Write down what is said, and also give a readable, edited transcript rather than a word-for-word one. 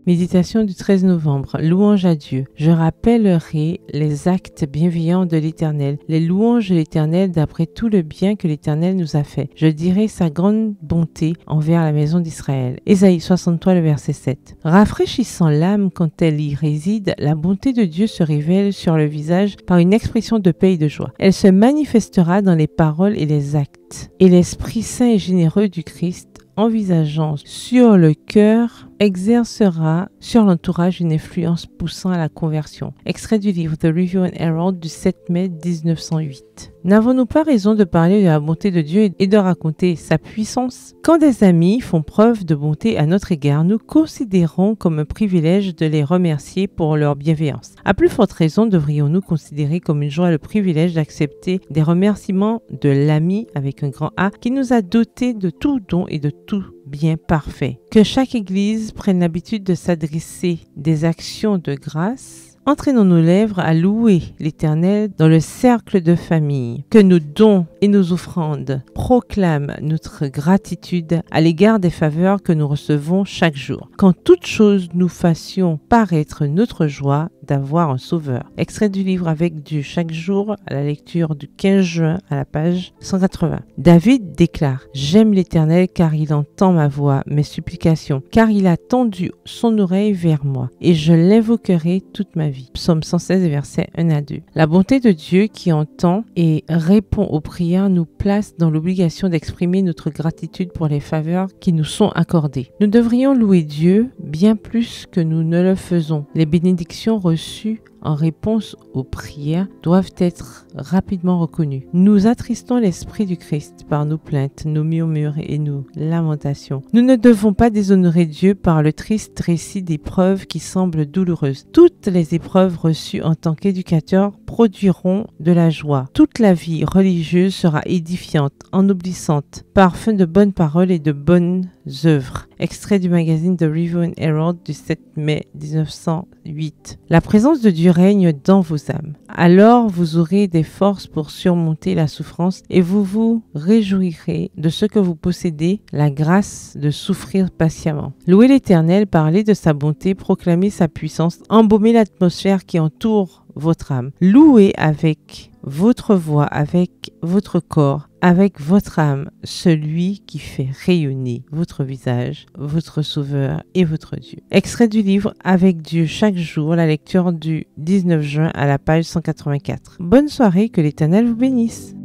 Méditation du 13 novembre. Louange à Dieu. Je rappellerai les actes bienveillants de l'Éternel, les louanges de l'Éternel d'après tout le bien que l'Éternel nous a fait. Je dirai sa grande bonté envers la maison d'Israël. Ésaïe 63, le verset 7. Rafraîchissant l'âme quand elle y réside, la bonté de Dieu se révèle sur le visage par une expression de paix et de joie. Elle se manifestera dans les paroles et les actes. Et l'Esprit Saint et généreux du Christ, envisageant sur le cœur, exercera sur l'entourage une influence poussant à la conversion. Extrait du livre The Review and Herald du 7 mai 1908. N'avons-nous pas raison de parler de la bonté de Dieu et de raconter sa puissance? Quand des amis font preuve de bonté à notre égard, nous considérons comme un privilège de les remercier pour leur bienveillance. À plus forte raison, devrions-nous considérer comme une joie le privilège d'accepter des remerciements de l'ami avec un grand A qui nous a dotés de tout don et de tout bien parfait. Que chaque Église prenne l'habitude de s'adresser des actions de grâce. Entraînons nos lèvres à louer l'Éternel dans le cercle de famille. Que nos dons et nos offrandes proclament notre gratitude à l'égard des faveurs que nous recevons chaque jour. Qu'en toute chose nous fassions paraître notre joie d'avoir un sauveur. Extrait du livre Avec Dieu chaque jour à la lecture du 15 juin à la page 180. David déclare: J'aime l'Éternel car il entend ma voix, mes supplications, car il a tendu son oreille vers moi et je l'invoquerai toute ma vie. Psaume 116, versets 1 à 2. La bonté de Dieu qui entend et répond aux prières nous place dans l'obligation d'exprimer notre gratitude pour les faveurs qui nous sont accordées. Nous devrions louer Dieu bien plus que nous ne le faisons. Les bénédictions reçues en réponse aux prières doivent être rapidement reconnues. Nous attristons l'Esprit du Christ par nos plaintes, nos murmures et nos lamentations. Nous ne devons pas déshonorer Dieu par le triste récit d'épreuves qui semblent douloureuses. Toutes les épreuves reçues en tant qu'éducateurs produiront de la joie. Toute la vie religieuse sera édifiante, ennoblissante, parfum de bonnes paroles et de bonnes œuvres. Extrait du magazine The Review and Herald du 7 mai 1908. La présence de Dieu règne dans vos âmes. Alors vous aurez des forces pour surmonter la souffrance et vous vous réjouirez de ce que vous possédez, la grâce de souffrir patiemment. Louez l'Éternel, parlez de sa bonté, proclamez sa puissance, embaumez l'atmosphère qui entoure votre âme. Louez avec votre voix, avec votre corps, avec votre âme, celui qui fait rayonner votre visage, votre Sauveur et votre Dieu. Extrait du livre Avec Dieu chaque jour, la lecture du 19 juin à la page 184. Bonne soirée, que l'Éternel vous bénisse.